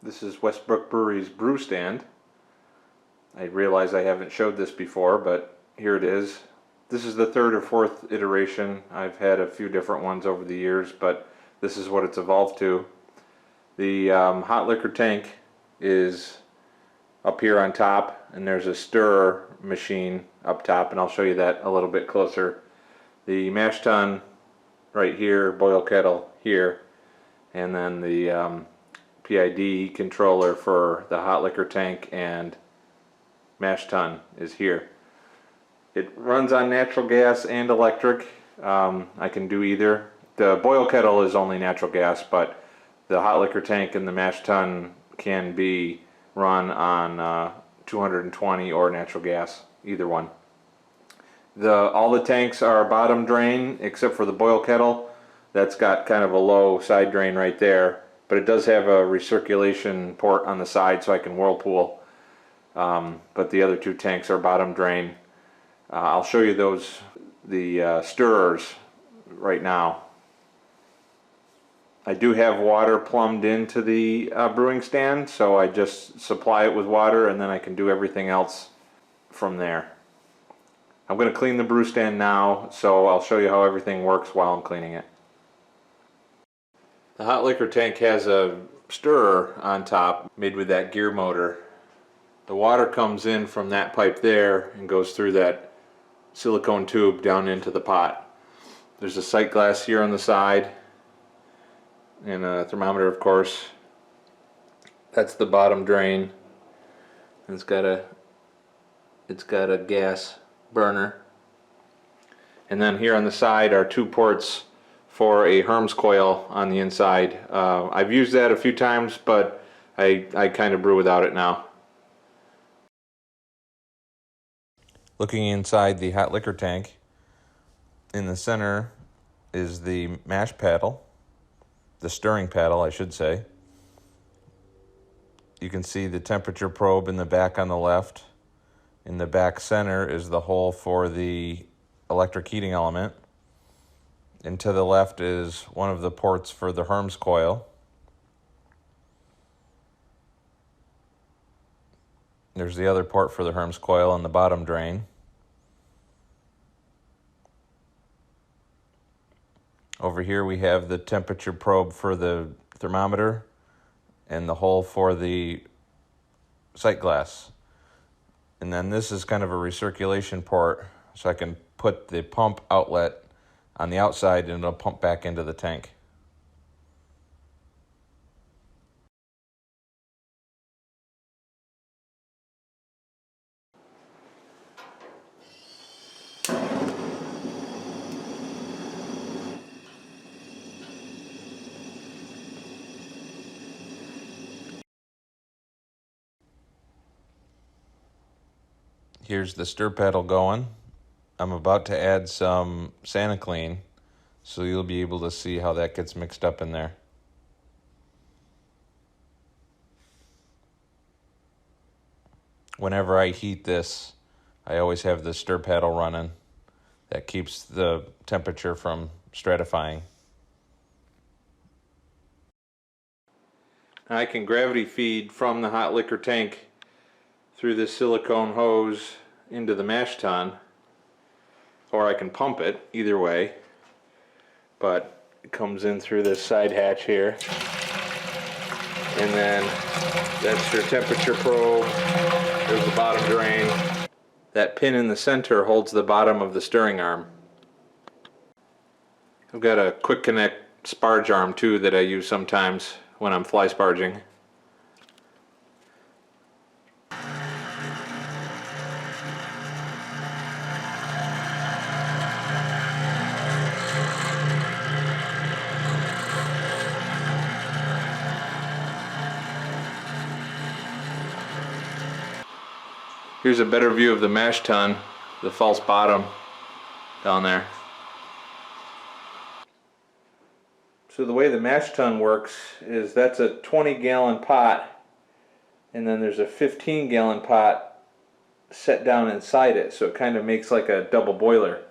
This is Westbrook Brewery's brew stand. I realize I haven't showed this before, but here it is. This is the third or fourth iteration. I've had a few different ones over the years, but this is what it's evolved to. The hot liquor tank is up here on top, and there's a stirrer machine up top, and I'll show you that a little bit closer. The mash tun right here, boil kettle here, and then the PID controller for the hot liquor tank and mash tun is here. It runs on natural gas and electric. I can do either. The boil kettle is only natural gas, but the hot liquor tank and the mash tun can be run on 220 or natural gas, either one. All the tanks are bottom drain except for the boil kettle. That's got kind of a low side drain right there, but it does have a recirculation port on the side so I can whirlpool. But the other two tanks are bottom drain. I'll show you the stirrers right now. I do have water plumbed into the brewing stand, so I just supply it with water and then I can do everything else from there. I'm going to clean the brew stand now, so I'll show you how everything works while I'm cleaning it. The hot liquor tank has a stirrer on top made with that gear motor. The water comes in from that pipe there and goes through that silicone tube down into the pot. There's a sight glass here on the side and a thermometer, of course. That's the bottom drain. And it's got a gas burner. And then here on the side are two ports for a Herms coil on the inside. I've used that a few times, but I kind of brew without it now. Looking inside the hot liquor tank, in the center is the mash paddle, the stirring paddle I should say. You can see the temperature probe in the back on the left. In the back center is the hole for the electric heating element. And to the left is one of the ports for the Herms coil. There's the other port for the Herms coil on the bottom drain. Over here we have the temperature probe for the thermometer and the hole for the sight glass. And then this is kind of a recirculation port, so I can put the pump outlet on the outside and it'll pump back into the tank. Here's the stir paddle going. I'm about to add some Santa-Clean, so you'll be able to see how that gets mixed up in there. Whenever I heat this, I always have the stir paddle running. That keeps the temperature from stratifying. I can gravity feed from the hot liquor tank through this silicone hose into the mash tun, or I can pump it, either way, but it comes in through this side hatch here, and then that's your temperature probe. There's the bottom drain. That pin in the center holds the bottom of the stirring arm. I've got a quick connect sparge arm too that I use sometimes when I'm fly sparging. Here's a better view of the mash tun, the false bottom down there. So the way the mash tun works is that's a 20-gallon pot, and then there's a 15-gallon pot set down inside it, so it kind of makes like a double boiler.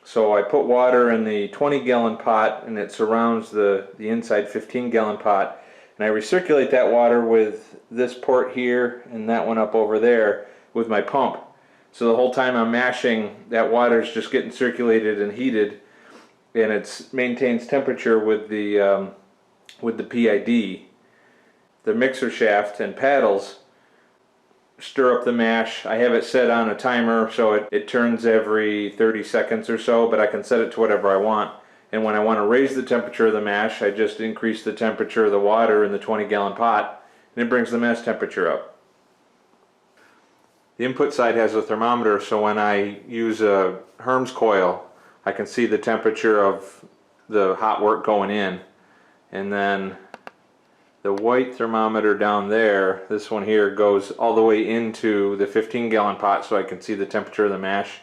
So I put water in the 20-gallon pot and it surrounds the inside 15-gallon pot, And I recirculate that water with this port here and that one up over there with my pump. So the whole time I'm mashing, that water is just getting circulated and heated, and it maintains temperature with the PID. The mixer shaft and paddles stir up the mash. I have it set on a timer so it turns every 30 seconds or so, but I can set it to whatever I want. And when I want to raise the temperature of the mash, I just increase the temperature of the water in the 20-gallon pot, and it brings the mash temperature up. The input side has a thermometer, so when I use a Herms coil, I can see the temperature of the hot work going in. And then the white thermometer down there, this one here, goes all the way into the 15-gallon pot so I can see the temperature of the mash.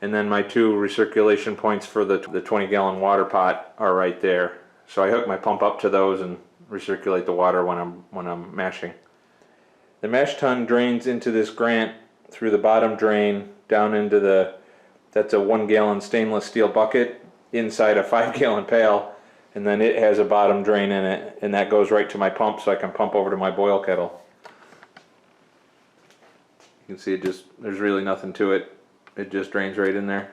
And then my two recirculation points for the 20-gallon water pot are right there. So I hook my pump up to those and recirculate the water when I'm mashing. The mash tun drains into this grant through the bottom drain down into that's a 1-gallon stainless steel bucket inside a 5-gallon pail, and then it has a bottom drain in it, and that goes right to my pump so I can pump over to my boil kettle. You can see there's really nothing to it. It just drains right in there.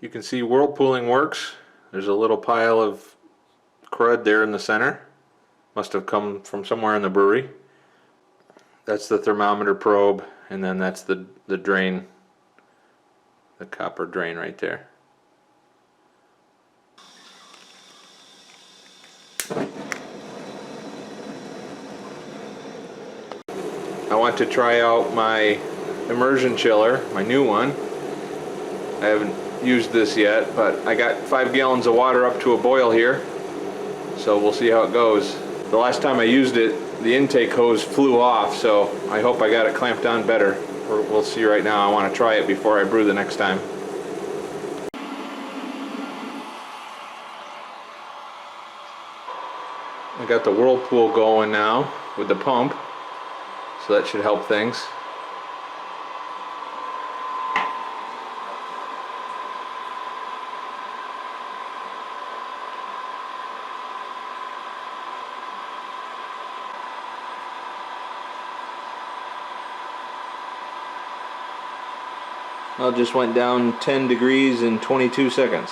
You can see whirlpooling works. There's a little pile of crud there in the center. Must have come from somewhere in the brewery. That's the thermometer probe, and then that's the drain, the copper drain right there. I want to try out my immersion chiller, my new one. I haven't used this yet, but I got 5 gallons of water up to a boil here, so we'll see how it goes. The last time I used it, the intake hose flew off, so I hope I got it clamped on better. We'll see right now. I want to try it before I brew the next time. I got the whirlpool going now with the pump, so that should help things. Well, it just went down 10 degrees in 22 seconds.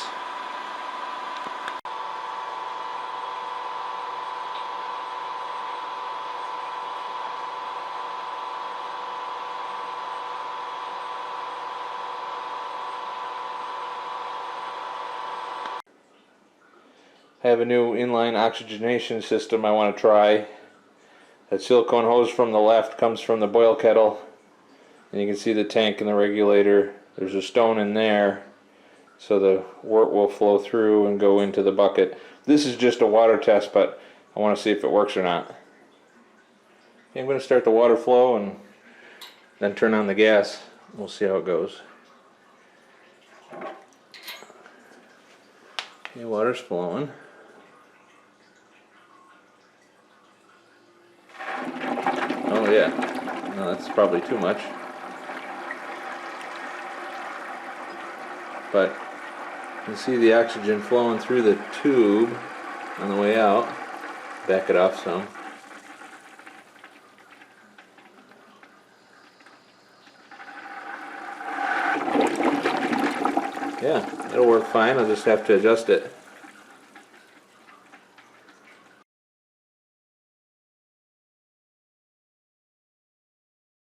I have a new inline oxygenation system I want to try. That silicone hose from the left comes from the boil kettle, and you can see the tank and the regulator. There's a stone in there, so the wort will flow through and go into the bucket. This is just a water test, but I want to see if it works or not. Okay, I'm going to start the water flow and then turn on the gas. We'll see how it goes. Okay, water's flowing. Oh yeah, no, that's probably too much. But you can see the oxygen flowing through the tube on the way out. Back it off some. Yeah, it'll work fine. I'll just have to adjust it.